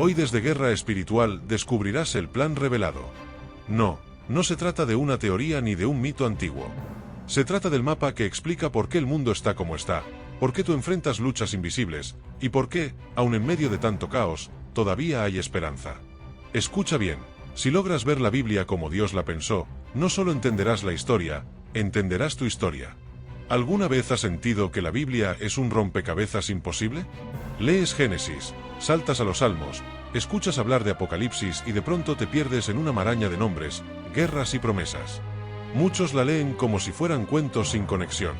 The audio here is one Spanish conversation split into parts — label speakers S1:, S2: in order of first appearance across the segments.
S1: Hoy desde Guerra Espiritual descubrirás el plan revelado. No se trata de una teoría ni de un mito antiguo. Se trata del mapa que explica por qué el mundo está como está, por qué tú enfrentas luchas invisibles, y por qué, aun en medio de tanto caos, todavía hay esperanza. Escucha bien, si logras ver la Biblia como Dios la pensó, no solo entenderás la historia, entenderás tu historia. ¿Alguna vez has sentido que la Biblia es un rompecabezas imposible? Lees Génesis, saltas a los Salmos, escuchas hablar de Apocalipsis y de pronto te pierdes en una maraña de nombres, guerras y promesas. Muchos la leen como si fueran cuentos sin conexión.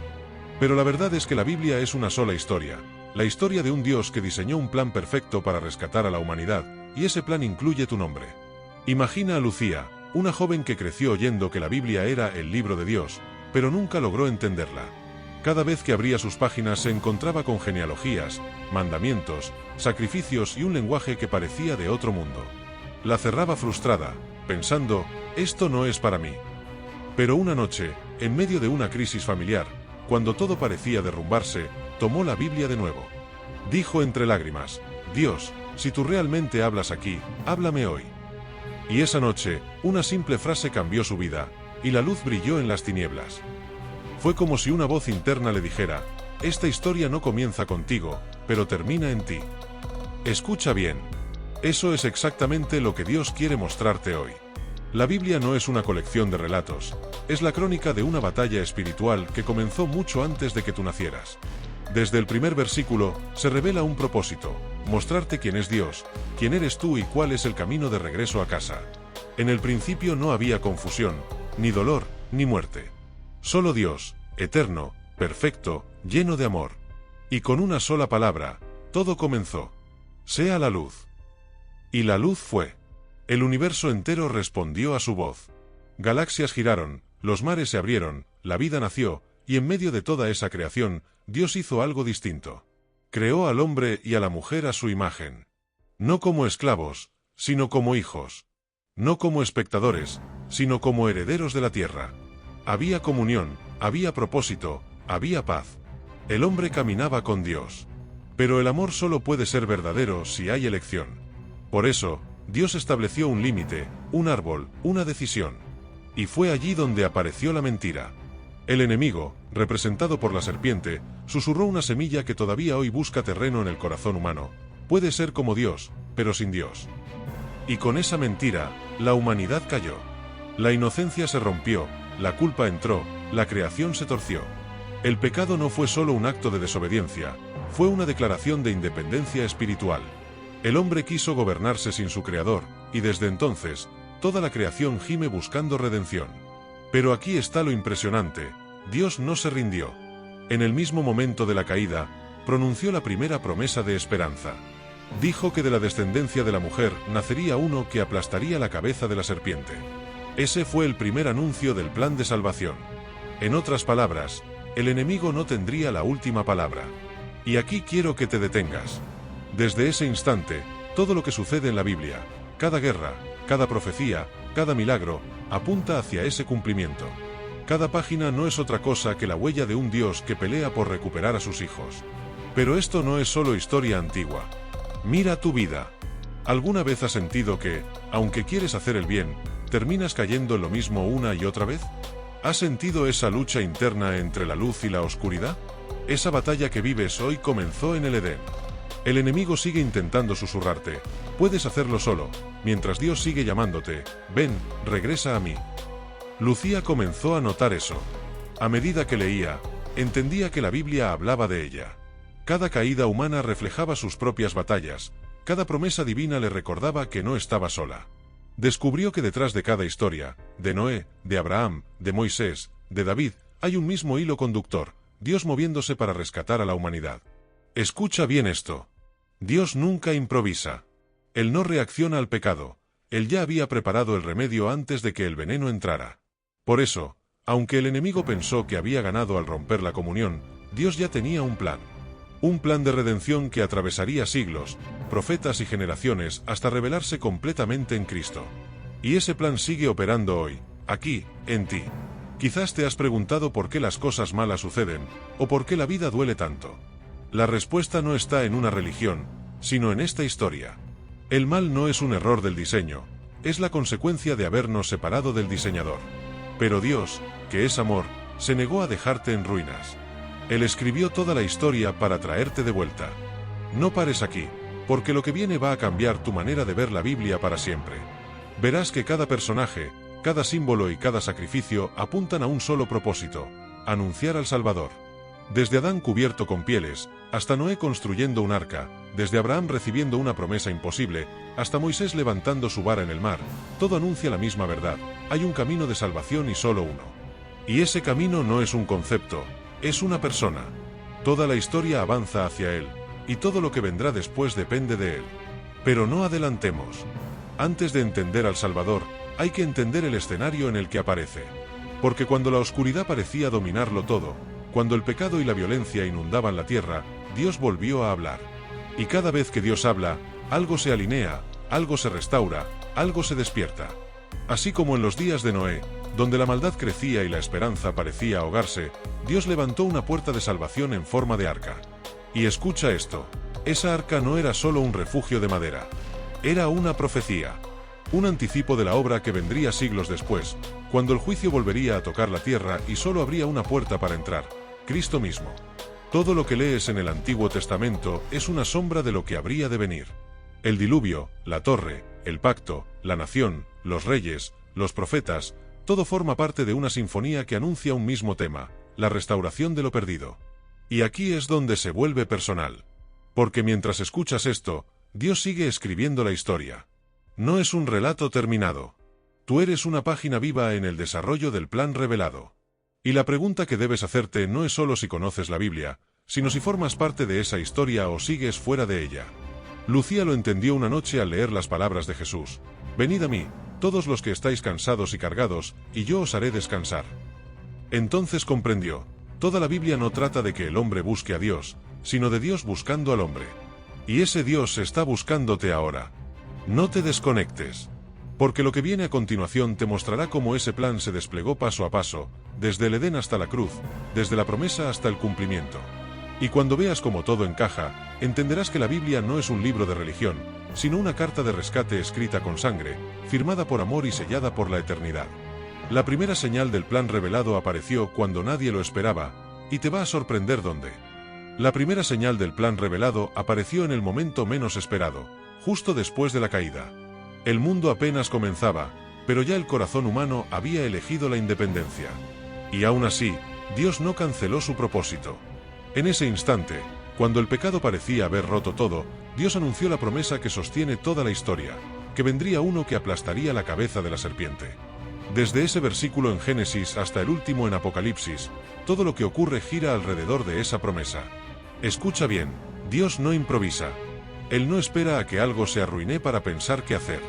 S1: Pero la verdad es que la Biblia es una sola historia, la historia de un Dios que diseñó un plan perfecto para rescatar a la humanidad, y ese plan incluye tu nombre. Imagina a Lucía, una joven que creció oyendo que la Biblia era el libro de Dios, pero nunca logró entenderla. Cada vez que abría sus páginas se encontraba con genealogías, mandamientos, sacrificios y un lenguaje que parecía de otro mundo. La cerraba frustrada, pensando, esto no es para mí. Pero una noche, en medio de una crisis familiar, cuando todo parecía derrumbarse, tomó la Biblia de nuevo. Dijo entre lágrimas, Dios, si tú realmente hablas aquí, háblame hoy. Y esa noche, una simple frase cambió su vida, y la luz brilló en las tinieblas. Fue como si una voz interna le dijera, esta historia no comienza contigo, pero termina en ti. Escucha bien. Eso es exactamente lo que Dios quiere mostrarte hoy. La Biblia no es una colección de relatos, es la crónica de una batalla espiritual que comenzó mucho antes de que tú nacieras. Desde el primer versículo, se revela un propósito, mostrarte quién es Dios, quién eres tú y cuál es el camino de regreso a casa. En el principio no había confusión, ni dolor, ni muerte. Solo Dios, eterno, perfecto, lleno de amor. Y con una sola palabra, todo comenzó. Sea la luz. Y la luz fue. El universo entero respondió a su voz. Galaxias giraron, los mares se abrieron, la vida nació, y en medio de toda esa creación, Dios hizo algo distinto. Creó al hombre y a la mujer a su imagen. No como esclavos, sino como hijos. No como espectadores, sino como herederos de la tierra. Había comunión, había propósito, había paz. El hombre caminaba con Dios. Pero el amor solo puede ser verdadero si hay elección. Por eso, Dios estableció un límite, un árbol, una decisión. Y fue allí donde apareció la mentira. El enemigo, representado por la serpiente, susurró una semilla que todavía hoy busca terreno en el corazón humano. Puede ser como Dios, pero sin Dios. Y con esa mentira, la humanidad cayó. La inocencia se rompió, la culpa entró, la creación se torció. El pecado no fue solo un acto de desobediencia, fue una declaración de independencia espiritual. El hombre quiso gobernarse sin su creador, y desde entonces, toda la creación gime buscando redención. Pero aquí está lo impresionante, Dios no se rindió. En el mismo momento de la caída, pronunció la primera promesa de esperanza. Dijo que de la descendencia de la mujer nacería uno que aplastaría la cabeza de la serpiente. Ese fue el primer anuncio del plan de salvación. En otras palabras, el enemigo no tendría la última palabra. Y aquí quiero que te detengas. Desde ese instante, todo lo que sucede en la Biblia, cada guerra, cada profecía, cada milagro, apunta hacia ese cumplimiento. Cada página no es otra cosa que la huella de un Dios que pelea por recuperar a sus hijos. Pero esto no es solo historia antigua. Mira tu vida. ¿Alguna vez has sentido que, aunque quieres hacer el bien, terminas cayendo en lo mismo una y otra vez? ¿Has sentido esa lucha interna entre la luz y la oscuridad? Esa batalla que vives hoy comenzó en el Edén. El enemigo sigue intentando susurrarte, puedes hacerlo solo, mientras Dios sigue llamándote, ven, regresa a mí. Lucía comenzó a notar eso. A medida que leía, entendía que la Biblia hablaba de ella. Cada caída humana reflejaba sus propias batallas, cada promesa divina le recordaba que no estaba sola. Descubrió que detrás de cada historia, de Noé, de Abraham, de Moisés, de David, hay un mismo hilo conductor, Dios moviéndose para rescatar a la humanidad. Escucha bien esto. Dios nunca improvisa. Él no reacciona al pecado. Él ya había preparado el remedio antes de que el veneno entrara. Por eso, aunque el enemigo pensó que había ganado al romper la comunión, Dios ya tenía un plan. Un plan de redención que atravesaría siglos, profetas y generaciones hasta revelarse completamente en Cristo. Y ese plan sigue operando hoy, aquí, en ti. Quizás te has preguntado por qué las cosas malas suceden, o por qué la vida duele tanto. La respuesta no está en una religión, sino en esta historia. El mal no es un error del diseño, es la consecuencia de habernos separado del diseñador. Pero Dios, que es amor, se negó a dejarte en ruinas. Él escribió toda la historia para traerte de vuelta. No pares aquí, porque lo que viene va a cambiar tu manera de ver la Biblia para siempre. Verás que cada personaje, cada símbolo y cada sacrificio apuntan a un solo propósito: anunciar al Salvador. Desde Adán cubierto con pieles, hasta Noé construyendo un arca, desde Abraham recibiendo una promesa imposible, hasta Moisés levantando su vara en el mar, todo anuncia la misma verdad: hay un camino de salvación y solo uno. Y ese camino no es un concepto, es una persona. Toda la historia avanza hacia él, y todo lo que vendrá después depende de él. Pero no adelantemos. Antes de entender al Salvador, hay que entender el escenario en el que aparece. Porque cuando la oscuridad parecía dominarlo todo, cuando el pecado y la violencia inundaban la tierra, Dios volvió a hablar. Y cada vez que Dios habla, algo se alinea, algo se restaura, algo se despierta. Así como en los días de Noé, donde la maldad crecía y la esperanza parecía ahogarse, Dios levantó una puerta de salvación en forma de arca. Y escucha esto: esa arca no era solo un refugio de madera. Era una profecía. Un anticipo de la obra que vendría siglos después, cuando el juicio volvería a tocar la tierra y solo habría una puerta para entrar: Cristo mismo. Todo lo que lees en el Antiguo Testamento es una sombra de lo que habría de venir. El diluvio, la torre, el pacto, la nación, los reyes, los profetas, todo forma parte de una sinfonía que anuncia un mismo tema: la restauración de lo perdido. Y aquí es donde se vuelve personal. Porque mientras escuchas esto, Dios sigue escribiendo la historia. No es un relato terminado. Tú eres una página viva en el desarrollo del plan revelado. Y la pregunta que debes hacerte no es solo si conoces la Biblia, sino si formas parte de esa historia o sigues fuera de ella. Lucía lo entendió una noche al leer las palabras de Jesús: venid a mí, todos los que estáis cansados y cargados, y yo os haré descansar. Entonces comprendió: toda la Biblia no trata de que el hombre busque a Dios, sino de Dios buscando al hombre. Y ese Dios está buscándote ahora. No te desconectes. Porque lo que viene a continuación te mostrará cómo ese plan se desplegó paso a paso, desde el Edén hasta la cruz, desde la promesa hasta el cumplimiento. Y cuando veas cómo todo encaja, entenderás que la Biblia no es un libro de religión, sino una carta de rescate escrita con sangre, firmada por amor y sellada por la eternidad. La primera señal del plan revelado apareció cuando nadie lo esperaba, y te va a sorprender dónde. La primera señal del plan revelado apareció en el momento menos esperado, justo después de la caída. El mundo apenas comenzaba, pero ya el corazón humano había elegido la independencia. Y aún así, Dios no canceló su propósito. En ese instante, cuando el pecado parecía haber roto todo, Dios anunció la promesa que sostiene toda la historia: que vendría uno que aplastaría la cabeza de la serpiente. Desde ese versículo en Génesis hasta el último en Apocalipsis, todo lo que ocurre gira alrededor de esa promesa. Escucha bien: Dios no improvisa. Él no espera a que algo se arruine para pensar qué hacer.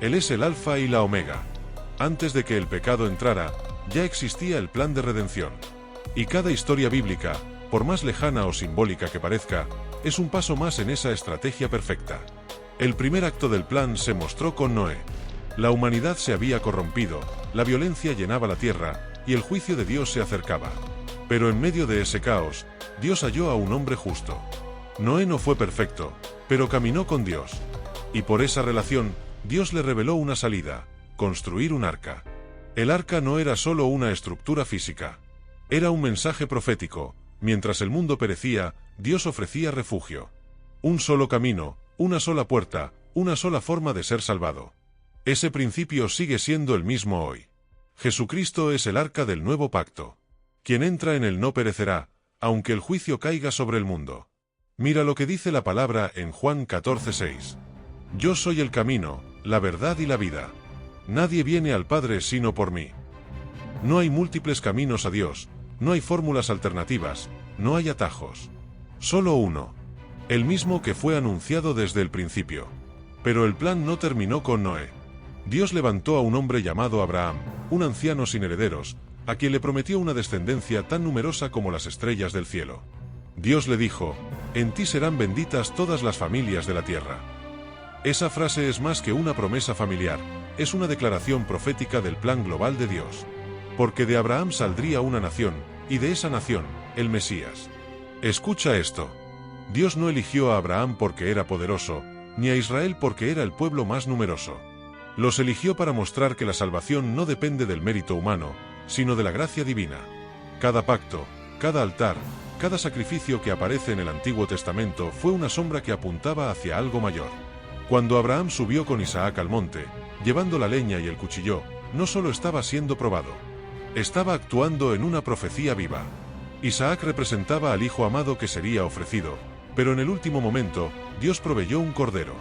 S1: Él es el Alfa y la Omega. Antes de que el pecado entrara, ya existía el plan de redención. Y cada historia bíblica, por más lejana o simbólica que parezca, es un paso más en esa estrategia perfecta. El primer acto del plan se mostró con Noé. La humanidad se había corrompido, la violencia llenaba la tierra, y el juicio de Dios se acercaba. Pero en medio de ese caos, Dios halló a un hombre justo. Noé no fue perfecto, pero caminó con Dios. Y por esa relación, Dios le reveló una salida: construir un arca. El arca no era solo una estructura física. Era un mensaje profético: mientras el mundo perecía, Dios ofrecía refugio. Un solo camino, una sola puerta, una sola forma de ser salvado. Ese principio sigue siendo el mismo hoy. Jesucristo es el arca del nuevo pacto. Quien entra en él no perecerá, aunque el juicio caiga sobre el mundo. Mira lo que dice la palabra en Juan 14:6. Yo soy el camino, la verdad y la vida. Nadie viene al Padre sino por mí. No hay múltiples caminos a Dios, no hay fórmulas alternativas, no hay atajos. Solo uno. El mismo que fue anunciado desde el principio. Pero el plan no terminó con Noé. Dios levantó a un hombre llamado Abraham, un anciano sin herederos, a quien le prometió una descendencia tan numerosa como las estrellas del cielo. Dios le dijo: en ti serán benditas todas las familias de la tierra. Esa frase es más que una promesa familiar, es una declaración profética del plan global de Dios. Porque de Abraham saldría una nación, y de esa nación, el Mesías. Escucha esto. Dios no eligió a Abraham porque era poderoso, ni a Israel porque era el pueblo más numeroso. Los eligió para mostrar que la salvación no depende del mérito humano, sino de la gracia divina. Cada pacto, cada altar, cada sacrificio que aparece en el Antiguo Testamento fue una sombra que apuntaba hacia algo mayor. Cuando Abraham subió con Isaac al monte, llevando la leña y el cuchillo, no solo estaba siendo probado, estaba actuando en una profecía viva. Isaac representaba al hijo amado que sería ofrecido, pero en el último momento, Dios proveyó un cordero.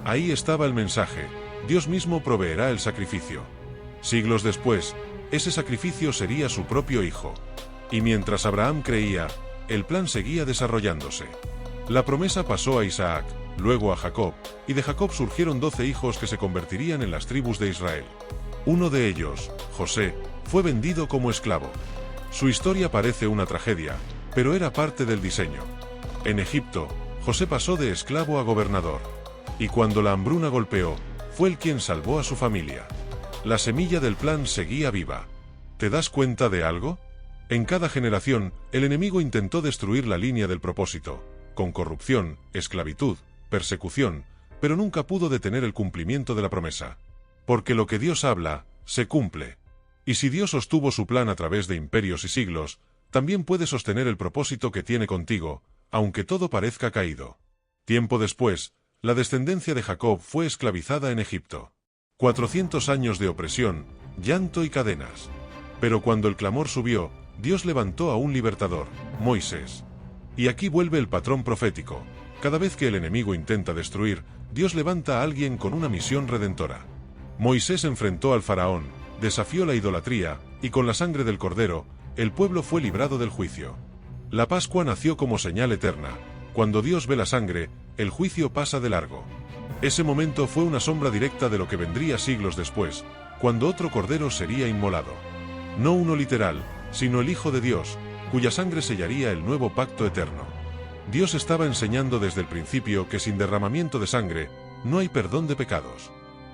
S1: Ahí estaba el mensaje: Dios mismo proveerá el sacrificio. Siglos después, ese sacrificio sería su propio hijo. Y mientras Abraham creía, el plan seguía desarrollándose. La promesa pasó a Isaac, luego a Jacob, y de Jacob surgieron 12 hijos que se convertirían en las tribus de Israel. Uno de ellos, José, fue vendido como esclavo. Su historia parece una tragedia, pero era parte del diseño. En Egipto, José pasó de esclavo a gobernador. Y cuando la hambruna golpeó, fue él quien salvó a su familia. La semilla del plan seguía viva. ¿Te das cuenta de algo? En cada generación, el enemigo intentó destruir la línea del propósito, con corrupción, esclavitud, persecución, pero nunca pudo detener el cumplimiento de la promesa. Porque lo que Dios habla, se cumple. Y si Dios sostuvo su plan a través de imperios y siglos, también puede sostener el propósito que tiene contigo, aunque todo parezca caído. Tiempo después, la descendencia de Jacob fue esclavizada en Egipto. 400 años de opresión, llanto y cadenas. Pero cuando el clamor subió, Dios levantó a un libertador, Moisés. Y aquí vuelve el patrón profético. Cada vez que el enemigo intenta destruir, Dios levanta a alguien con una misión redentora. Moisés enfrentó al faraón, desafió la idolatría, y con la sangre del cordero, el pueblo fue librado del juicio. La Pascua nació como señal eterna. Cuando Dios ve la sangre, el juicio pasa de largo. Ese momento fue una sombra directa de lo que vendría siglos después, cuando otro cordero sería inmolado. No uno literal, sino el Hijo de Dios, cuya sangre sellaría el nuevo pacto eterno. Dios estaba enseñando desde el principio que sin derramamiento de sangre, no hay perdón de pecados.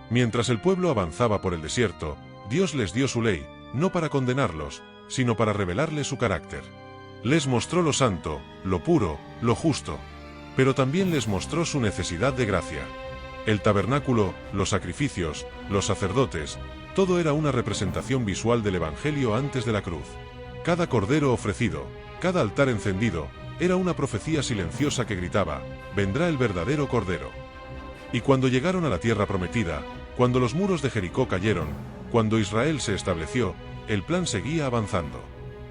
S1: Mientras el pueblo avanzaba por el desierto, Dios les dio su ley, no para condenarlos, sino para revelarles su carácter. Les mostró lo santo, lo puro, lo justo. Pero también les mostró su necesidad de gracia. El tabernáculo, los sacrificios, los sacerdotes, todo era una representación visual del Evangelio antes de la cruz. Cada cordero ofrecido, cada altar encendido, era una profecía silenciosa que gritaba: vendrá el verdadero Cordero. Y cuando llegaron a la tierra prometida, cuando los muros de Jericó cayeron, cuando Israel se estableció, el plan seguía avanzando.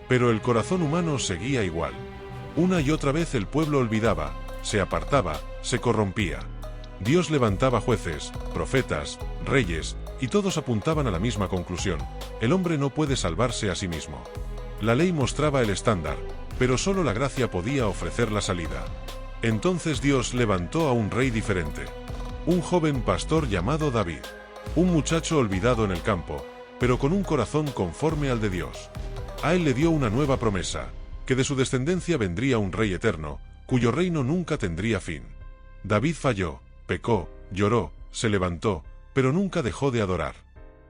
S1: Pero el corazón humano seguía igual. Una y otra vez el pueblo olvidaba, se apartaba, se corrompía. Dios levantaba jueces, profetas, reyes, y todos apuntaban a la misma conclusión: el hombre no puede salvarse a sí mismo. La ley mostraba el estándar, pero solo la gracia podía ofrecer la salida. Entonces Dios levantó a un rey diferente. Un joven pastor llamado David. Un muchacho olvidado en el campo, pero con un corazón conforme al de Dios. A él le dio una nueva promesa, que de su descendencia vendría un rey eterno, cuyo reino nunca tendría fin. David falló, pecó, lloró, se levantó, pero nunca dejó de adorar.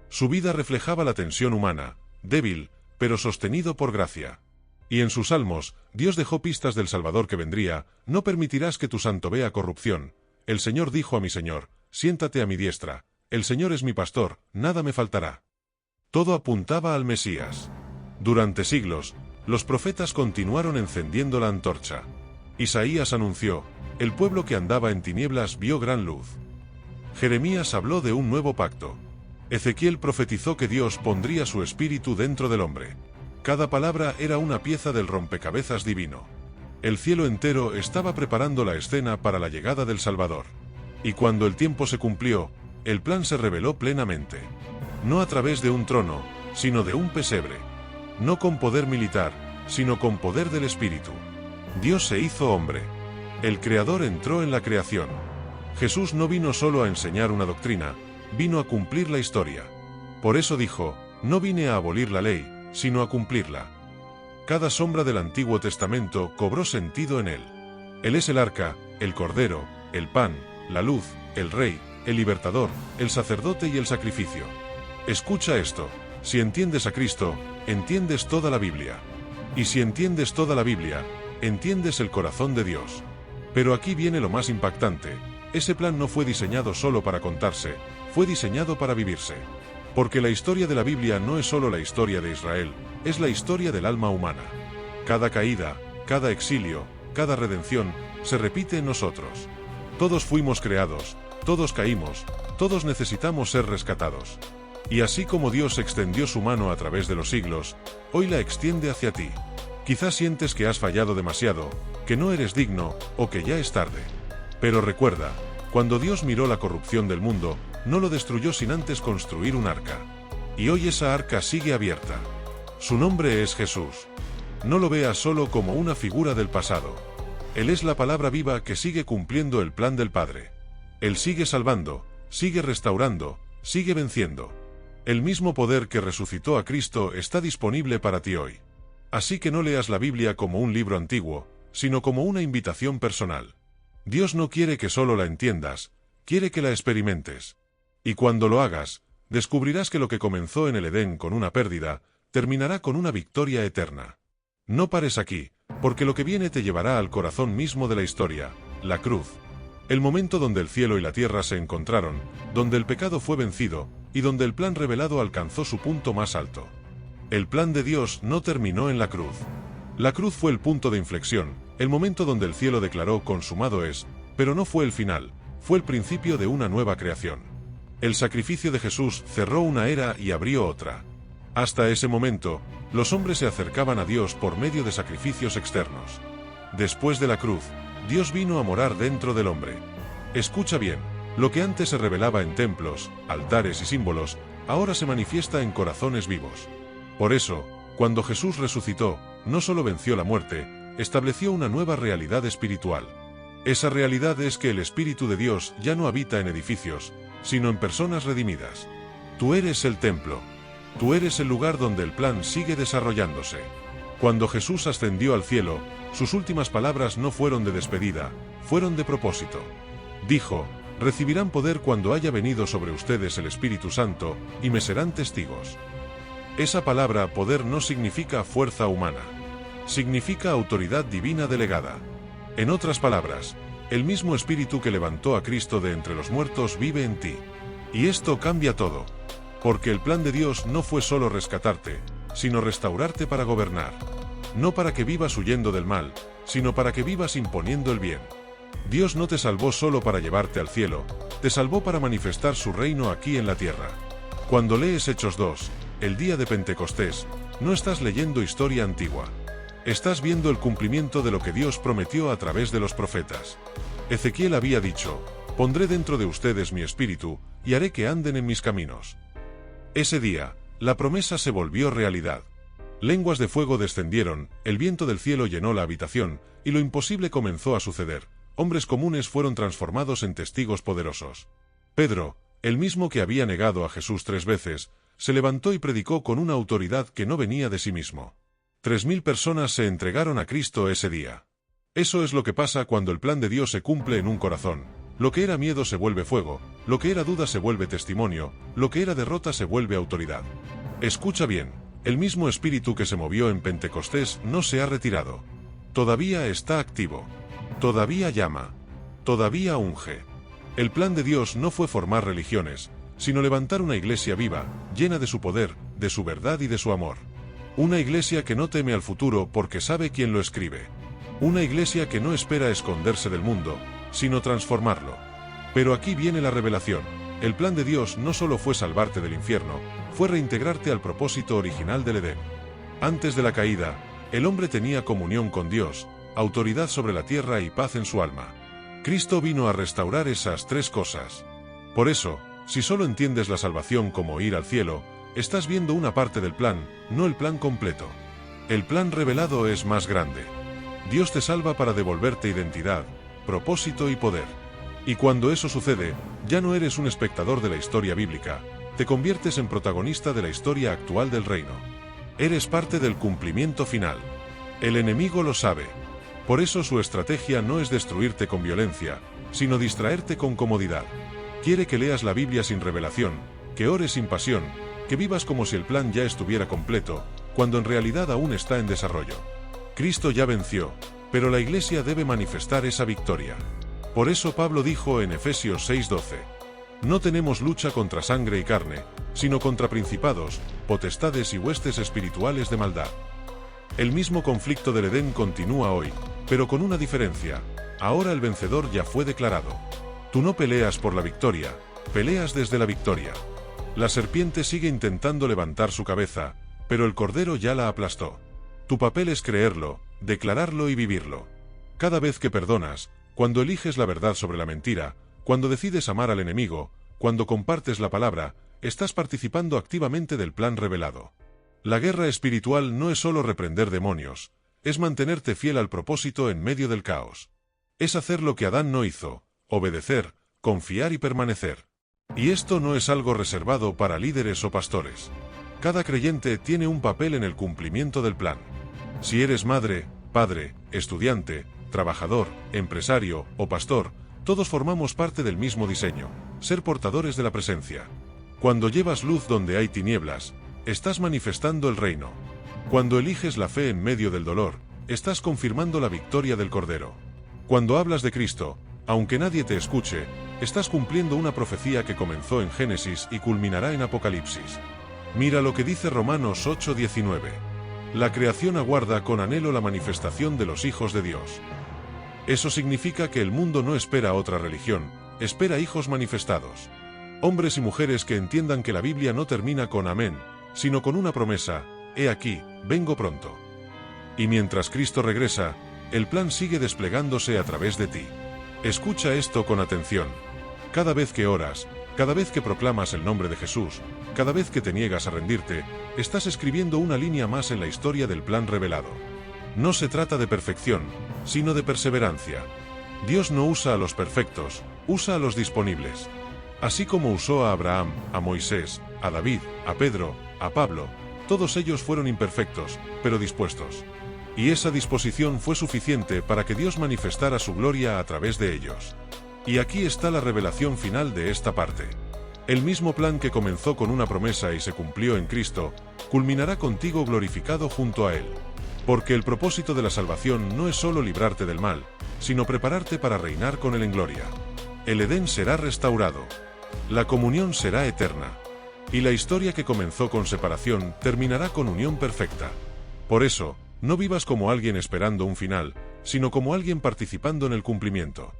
S1: Su vida reflejaba la tensión humana, débil, pero sostenido por gracia. Y en sus salmos, Dios dejó pistas del Salvador que vendría: no permitirás que tu santo vea corrupción. El Señor dijo a mi Señor: siéntate a mi diestra. El Señor es mi pastor, nada me faltará. Todo apuntaba al Mesías. Durante siglos, los profetas continuaron encendiendo la antorcha. Isaías anunció: el pueblo que andaba en tinieblas vio gran luz. Jeremías habló de un nuevo pacto. Ezequiel profetizó que Dios pondría su espíritu dentro del hombre. Cada palabra era una pieza del rompecabezas divino. El cielo entero estaba preparando la escena para la llegada del Salvador. Y cuando el tiempo se cumplió, el plan se reveló plenamente. No a través de un trono, sino de un pesebre. No con poder militar, sino con poder del Espíritu. Dios se hizo hombre. El Creador entró en la creación. Jesús no vino solo a enseñar una doctrina, vino a cumplir la historia. Por eso dijo: no vine a abolir la ley, sino a cumplirla. Cada sombra del Antiguo Testamento cobró sentido en él. Él es el arca, el cordero, el pan, la luz, el rey, el libertador, el sacerdote y el sacrificio. Escucha esto: si entiendes a Cristo, entiendes toda la Biblia. Y si entiendes toda la Biblia, entiendes el corazón de Dios. Pero aquí viene lo más impactante: Ese plan no fue diseñado solo para contarse, fue diseñado para vivirse. Porque la historia de la Biblia no es solo la historia de Israel, es la historia del alma humana. Cada caída, cada exilio, cada redención, se repite en nosotros. Todos fuimos creados, todos caímos, todos necesitamos ser rescatados. Y así como Dios extendió su mano a través de los siglos, hoy la extiende hacia ti. Quizás sientes que has fallado demasiado, que no eres digno, o que ya es tarde. Pero recuerda, cuando Dios miró la corrupción del mundo, no lo destruyó sin antes construir un arca. Y hoy esa arca sigue abierta. Su nombre es Jesús. No lo veas solo como una figura del pasado. Él es la palabra viva que sigue cumpliendo el plan del Padre. Él sigue salvando, sigue restaurando, sigue venciendo. El mismo poder que resucitó a Cristo está disponible para ti hoy. Así que no leas la Biblia como un libro antiguo, sino como una invitación personal. Dios no quiere que solo la entiendas, quiere que la experimentes. Y cuando lo hagas, descubrirás que lo que comenzó en el Edén con una pérdida, terminará con una victoria eterna. No pares aquí, porque lo que viene te llevará al corazón mismo de la historia, la cruz. El momento donde el cielo y la tierra se encontraron, donde el pecado fue vencido, y donde el plan revelado alcanzó su punto más alto. El plan de Dios no terminó en la cruz. La cruz fue el punto de inflexión, el momento donde el cielo declaró consumado es, pero no fue el final, fue el principio de una nueva creación. El sacrificio de Jesús cerró una era y abrió otra. Hasta ese momento, los hombres se acercaban a Dios por medio de sacrificios externos. Después de la cruz, Dios vino a morar dentro del hombre. Escucha bien, lo que antes se revelaba en templos, altares y símbolos, ahora se manifiesta en corazones vivos. Por eso, cuando Jesús resucitó, no solo venció la muerte, estableció una nueva realidad espiritual. Esa realidad es que el Espíritu de Dios ya no habita en edificios, sino en personas redimidas. Tú eres el templo. Tú eres el lugar donde el plan sigue desarrollándose. Cuando Jesús ascendió al cielo, sus últimas palabras no fueron de despedida, fueron de propósito. Dijo: recibirán poder cuando haya venido sobre ustedes el Espíritu Santo, y me serán testigos. Esa palabra poder no significa fuerza humana. Significa autoridad divina delegada. En otras palabras, el mismo Espíritu que levantó a Cristo de entre los muertos vive en ti. Y esto cambia todo. Porque el plan de Dios no fue solo rescatarte, sino restaurarte para gobernar. No para que vivas huyendo del mal, sino para que vivas imponiendo el bien. Dios no te salvó solo para llevarte al cielo, te salvó para manifestar su reino aquí en la tierra. Cuando lees Hechos 2, el día de Pentecostés, no estás leyendo historia antigua. Estás viendo el cumplimiento de lo que Dios prometió a través de los profetas. Ezequiel había dicho: pondré dentro de ustedes mi espíritu, y haré que anden en mis caminos. Ese día, la promesa se volvió realidad. Lenguas de fuego descendieron, el viento del cielo llenó la habitación, y lo imposible comenzó a suceder. Hombres comunes fueron transformados en testigos poderosos. Pedro, el mismo que había negado a Jesús 3 veces, se levantó y predicó con una autoridad que no venía de sí mismo. 3000 personas se entregaron a Cristo ese día. Eso es lo que pasa cuando el plan de Dios se cumple en un corazón. Lo que era miedo se vuelve fuego, lo que era duda se vuelve testimonio, lo que era derrota se vuelve autoridad. Escucha bien, el mismo espíritu que se movió en Pentecostés no se ha retirado. Todavía está activo. Todavía llama. Todavía unge. El plan de Dios no fue formar religiones, sino levantar una iglesia viva, llena de su poder, de su verdad y de su amor. Una iglesia que no teme al futuro porque sabe quién lo escribe. Una iglesia que no espera esconderse del mundo, sino transformarlo. Pero aquí viene la revelación. El plan de Dios no solo fue salvarte del infierno, fue reintegrarte al propósito original del Edén. Antes de la caída, el hombre tenía comunión con Dios, autoridad sobre la tierra y paz en su alma. Cristo vino a restaurar esas 3 cosas. Por eso, si solo entiendes la salvación como ir al cielo, estás viendo una parte del plan, no el plan completo. El plan revelado es más grande. Dios te salva para devolverte identidad, propósito y poder. Y cuando eso sucede, ya no eres un espectador de la historia bíblica, te conviertes en protagonista de la historia actual del reino. Eres parte del cumplimiento final. El enemigo lo sabe. Por eso su estrategia no es destruirte con violencia, sino distraerte con comodidad. Quiere que leas la Biblia sin revelación, que ores sin pasión, que vivas como si el plan ya estuviera completo, cuando en realidad aún está en desarrollo. Cristo ya venció, pero la iglesia debe manifestar esa victoria. Por eso Pablo dijo en Efesios 6:12: no tenemos lucha contra sangre y carne, sino contra principados, potestades y huestes espirituales de maldad. El mismo conflicto del Edén continúa hoy, pero con una diferencia: ahora el vencedor ya fue declarado. Tú no peleas por la victoria, peleas desde la victoria. La serpiente sigue intentando levantar su cabeza, pero el Cordero ya la aplastó. Tu papel es creerlo, declararlo y vivirlo. Cada vez que perdonas, cuando eliges la verdad sobre la mentira, cuando decides amar al enemigo, cuando compartes la palabra, estás participando activamente del plan revelado. La guerra espiritual no es solo reprender demonios, es mantenerte fiel al propósito en medio del caos. Es hacer lo que Adán no hizo: obedecer, confiar y permanecer. Y esto no es algo reservado para líderes o pastores. Cada creyente tiene un papel en el cumplimiento del plan. Si eres madre, padre, estudiante, trabajador, empresario o pastor, todos formamos parte del mismo diseño: ser portadores de la presencia. Cuando llevas luz donde hay tinieblas, estás manifestando el reino. Cuando eliges la fe en medio del dolor, estás confirmando la victoria del Cordero. Cuando hablas de Cristo, aunque nadie te escuche, estás cumpliendo una profecía que comenzó en Génesis y culminará en Apocalipsis. Mira lo que dice Romanos 8:19. La creación aguarda con anhelo la manifestación de los hijos de Dios. Eso significa que el mundo no espera otra religión, espera hijos manifestados. Hombres y mujeres que entiendan que la Biblia no termina con amén, sino con una promesa: he aquí, vengo pronto. Y mientras Cristo regresa, el plan sigue desplegándose a través de ti. Escucha esto con atención. Cada vez que oras, cada vez que proclamas el nombre de Jesús, cada vez que te niegas a rendirte, estás escribiendo una línea más en la historia del plan revelado. No se trata de perfección, sino de perseverancia. Dios no usa a los perfectos, usa a los disponibles. Así como usó a Abraham, a Moisés, a David, a Pedro, a Pablo, todos ellos fueron imperfectos, pero dispuestos. Y esa disposición fue suficiente para que Dios manifestara su gloria a través de ellos. Y aquí está la revelación final de esta parte. El mismo plan que comenzó con una promesa y se cumplió en Cristo, culminará contigo glorificado junto a Él. Porque el propósito de la salvación no es solo librarte del mal, sino prepararte para reinar con Él en gloria. El Edén será restaurado. La comunión será eterna. Y la historia que comenzó con separación terminará con unión perfecta. Por eso, no vivas como alguien esperando un final, sino como alguien participando en el cumplimiento.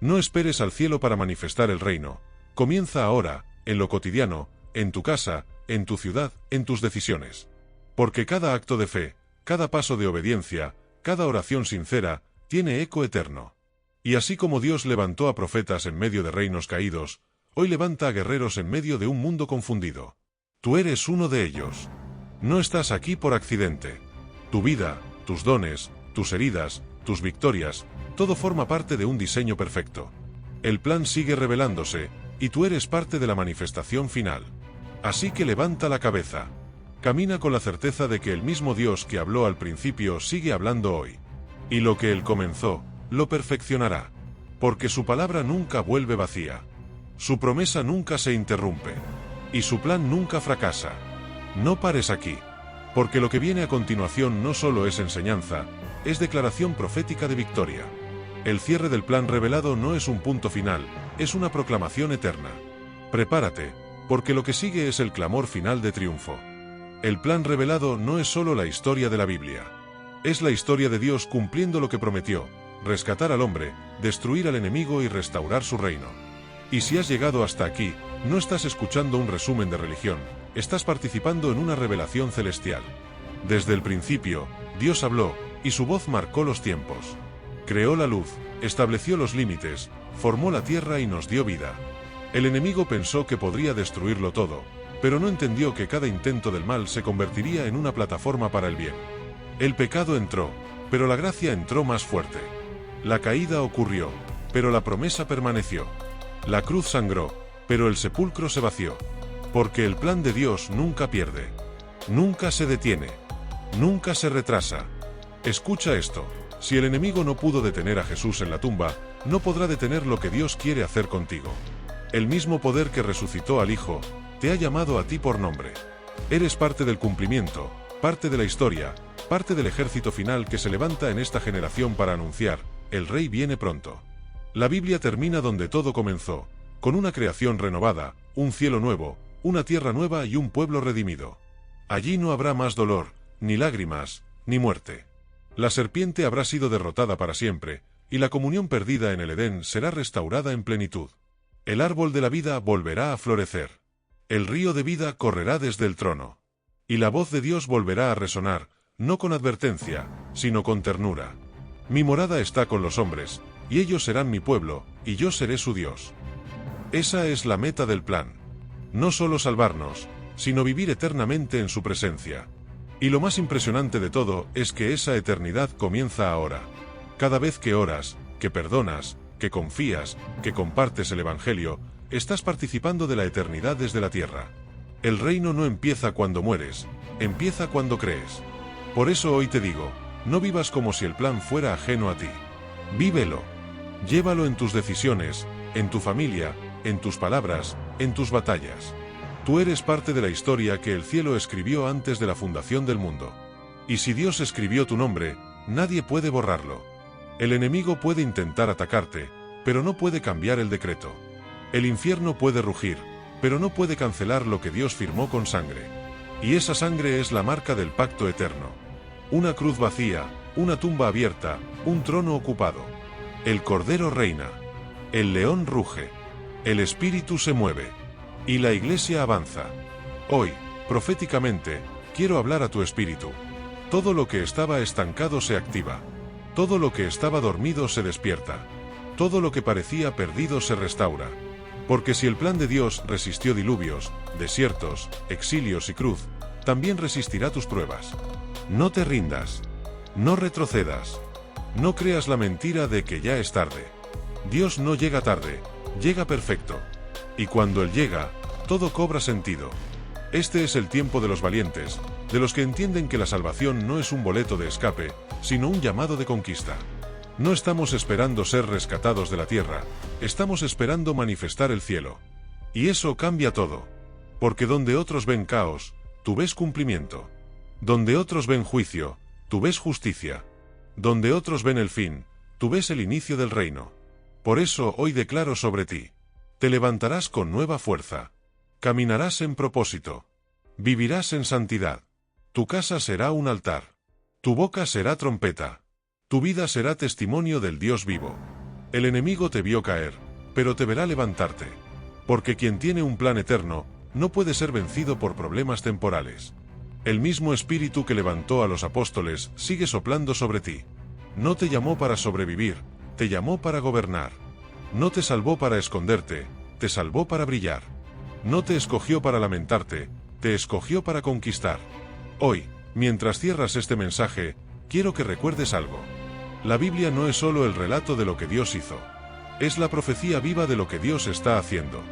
S1: No esperes al cielo para manifestar el reino. Comienza ahora, en lo cotidiano, en tu casa, en tu ciudad, en tus decisiones. Porque cada acto de fe, cada paso de obediencia, cada oración sincera, tiene eco eterno. Y así como Dios levantó a profetas en medio de reinos caídos, hoy levanta a guerreros en medio de un mundo confundido. Tú eres uno de ellos. No estás aquí por accidente. Tu vida, tus dones, tus heridas, tus victorias, todo forma parte de un diseño perfecto. El plan sigue revelándose, y tú eres parte de la manifestación final. Así que levanta la cabeza. Camina con la certeza de que el mismo Dios que habló al principio sigue hablando hoy. Y lo que Él comenzó, lo perfeccionará. Porque su palabra nunca vuelve vacía. Su promesa nunca se interrumpe. Y su plan nunca fracasa. No pares aquí. Porque lo que viene a continuación no solo es enseñanza, es declaración profética de victoria. El cierre del plan revelado no es un punto final, es una proclamación eterna. Prepárate, porque lo que sigue es el clamor final de triunfo. El plan revelado no es solo la historia de la Biblia. Es la historia de Dios cumpliendo lo que prometió: rescatar al hombre, destruir al enemigo y restaurar su reino. Y si has llegado hasta aquí, no estás escuchando un resumen de religión, estás participando en una revelación celestial. Desde el principio, Dios habló, y su voz marcó los tiempos. Creó la luz, estableció los límites, formó la tierra y nos dio vida. El enemigo pensó que podría destruirlo todo, pero no entendió que cada intento del mal se convertiría en una plataforma para el bien. El pecado entró, pero la gracia entró más fuerte. La caída ocurrió, pero la promesa permaneció. La cruz sangró, pero el sepulcro se vació. Porque el plan de Dios nunca pierde. Nunca se detiene. Nunca se retrasa. Escucha esto. Si el enemigo no pudo detener a Jesús en la tumba, no podrá detener lo que Dios quiere hacer contigo. El mismo poder que resucitó al Hijo, te ha llamado a ti por nombre. Eres parte del cumplimiento, parte de la historia, parte del ejército final que se levanta en esta generación para anunciar: el Rey viene pronto. La Biblia termina donde todo comenzó, con una creación renovada, un cielo nuevo, una tierra nueva y un pueblo redimido. Allí no habrá más dolor, ni lágrimas, ni muerte. La serpiente habrá sido derrotada para siempre, y la comunión perdida en el Edén será restaurada en plenitud. El árbol de la vida volverá a florecer. El río de vida correrá desde el trono. Y la voz de Dios volverá a resonar, no con advertencia, sino con ternura. Mi morada está con los hombres, y ellos serán mi pueblo, y yo seré su Dios. Esa es la meta del plan. No solo salvarnos, sino vivir eternamente en su presencia. Y lo más impresionante de todo es que esa eternidad comienza ahora. Cada vez que oras, que perdonas, que confías, que compartes el Evangelio, estás participando de la eternidad desde la tierra. El reino no empieza cuando mueres, empieza cuando crees. Por eso hoy te digo, no vivas como si el plan fuera ajeno a ti. Vívelo. Llévalo en tus decisiones, en tu familia, en tus palabras, en tus batallas. Tú eres parte de la historia que el cielo escribió antes de la fundación del mundo. Y si Dios escribió tu nombre, nadie puede borrarlo. El enemigo puede intentar atacarte, pero no puede cambiar el decreto. El infierno puede rugir, pero no puede cancelar lo que Dios firmó con sangre. Y esa sangre es la marca del pacto eterno. Una cruz vacía, una tumba abierta, un trono ocupado. El Cordero reina. El león ruge. El Espíritu se mueve. Y la Iglesia avanza. Hoy, proféticamente, quiero hablar a tu espíritu. Todo lo que estaba estancado se activa. Todo lo que estaba dormido se despierta. Todo lo que parecía perdido se restaura. Porque si el plan de Dios resistió diluvios, desiertos, exilios y cruz, también resistirá tus pruebas. No te rindas. No retrocedas. No creas la mentira de que ya es tarde. Dios no llega tarde, llega perfecto. Y cuando Él llega, todo cobra sentido. Este es el tiempo de los valientes, de los que entienden que la salvación no es un boleto de escape, sino un llamado de conquista. No estamos esperando ser rescatados de la tierra, estamos esperando manifestar el cielo. Y eso cambia todo. Porque donde otros ven caos, tú ves cumplimiento. Donde otros ven juicio, tú ves justicia. Donde otros ven el fin, tú ves el inicio del reino. Por eso hoy declaro sobre ti. Te levantarás con nueva fuerza. Caminarás en propósito. Vivirás en santidad. Tu casa será un altar. Tu boca será trompeta. Tu vida será testimonio del Dios vivo. El enemigo te vio caer, pero te verá levantarte. Porque quien tiene un plan eterno, no puede ser vencido por problemas temporales. El mismo espíritu que levantó a los apóstoles sigue soplando sobre ti. No te llamó para sobrevivir, te llamó para gobernar. No te salvó para esconderte, te salvó para brillar. No te escogió para lamentarte, te escogió para conquistar. Hoy, mientras cierras este mensaje, quiero que recuerdes algo. La Biblia no es solo el relato de lo que Dios hizo. Es la profecía viva de lo que Dios está haciendo.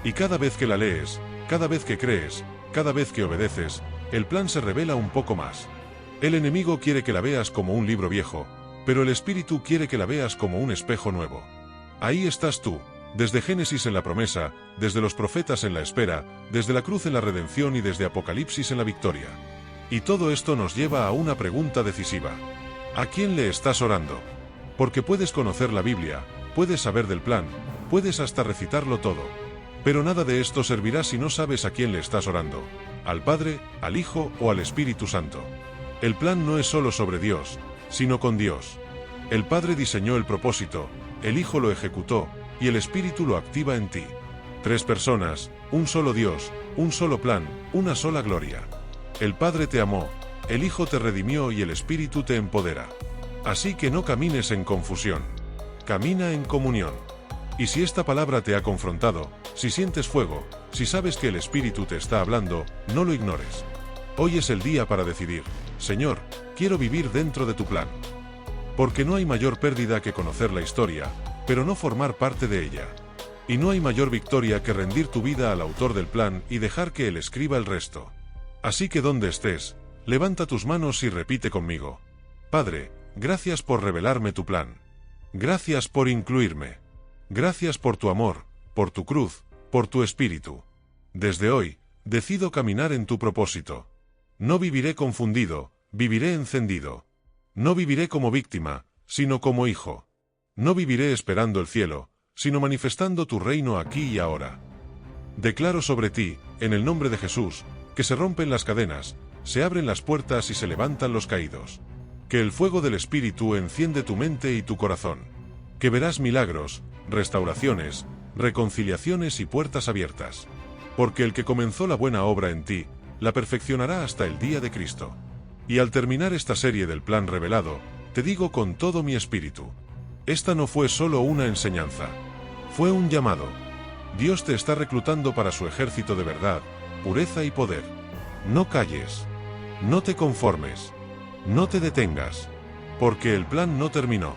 S1: Y cada vez que la lees, cada vez que crees, cada vez que obedeces, el plan se revela un poco más. El enemigo quiere que la veas como un libro viejo, pero el Espíritu quiere que la veas como un espejo nuevo. Ahí estás tú, desde Génesis en la promesa, desde los profetas en la espera, desde la cruz en la redención y desde Apocalipsis en la victoria. Y todo esto nos lleva a una pregunta decisiva. ¿A quién le estás orando? Porque puedes conocer la Biblia, puedes saber del plan, puedes hasta recitarlo todo. Pero nada de esto servirá si no sabes a quién le estás orando. Al Padre, al Hijo o al Espíritu Santo. El plan no es solo sobre Dios, sino con Dios. El Padre diseñó el propósito, el Hijo lo ejecutó, y el Espíritu lo activa en ti. 3 personas, un solo Dios, un solo plan, una sola gloria. El Padre te amó, el Hijo te redimió y el Espíritu te empodera. Así que no camines en confusión. Camina en comunión. Y si esta palabra te ha confrontado, si sientes fuego, si sabes que el Espíritu te está hablando, no lo ignores. Hoy es el día para decidir, Señor, quiero vivir dentro de tu plan. Porque no hay mayor pérdida que conocer la historia, pero no formar parte de ella. Y no hay mayor victoria que rendir tu vida al autor del plan y dejar que Él escriba el resto. Así que donde estés, levanta tus manos y repite conmigo. Padre, gracias por revelarme tu plan. Gracias por incluirme. Gracias por tu amor, por tu cruz, por tu espíritu. Desde hoy, decido caminar en tu propósito. No viviré confundido, viviré encendido. No viviré como víctima, sino como hijo. No viviré esperando el cielo, sino manifestando tu reino aquí y ahora. Declaro sobre ti, en el nombre de Jesús, que se rompen las cadenas, se abren las puertas y se levantan los caídos. Que el fuego del Espíritu enciende tu mente y tu corazón. Que verás milagros, restauraciones, reconciliaciones y puertas abiertas. Porque el que comenzó la buena obra en ti, la perfeccionará hasta el día de Cristo. Y al terminar esta serie del plan revelado, te digo con todo mi espíritu. Esta no fue solo una enseñanza. Fue un llamado. Dios te está reclutando para su ejército de verdad, pureza y poder. No calles. No te conformes. No te detengas. Porque el plan no terminó.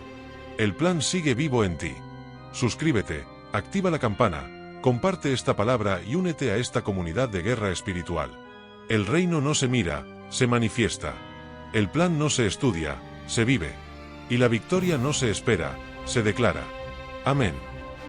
S1: El plan sigue vivo en ti. Suscríbete, activa la campana, comparte esta palabra y únete a esta comunidad de guerra espiritual. El reino no se mira, se manifiesta. El plan no se estudia, se vive. Y la victoria no se espera, se declara. Amén.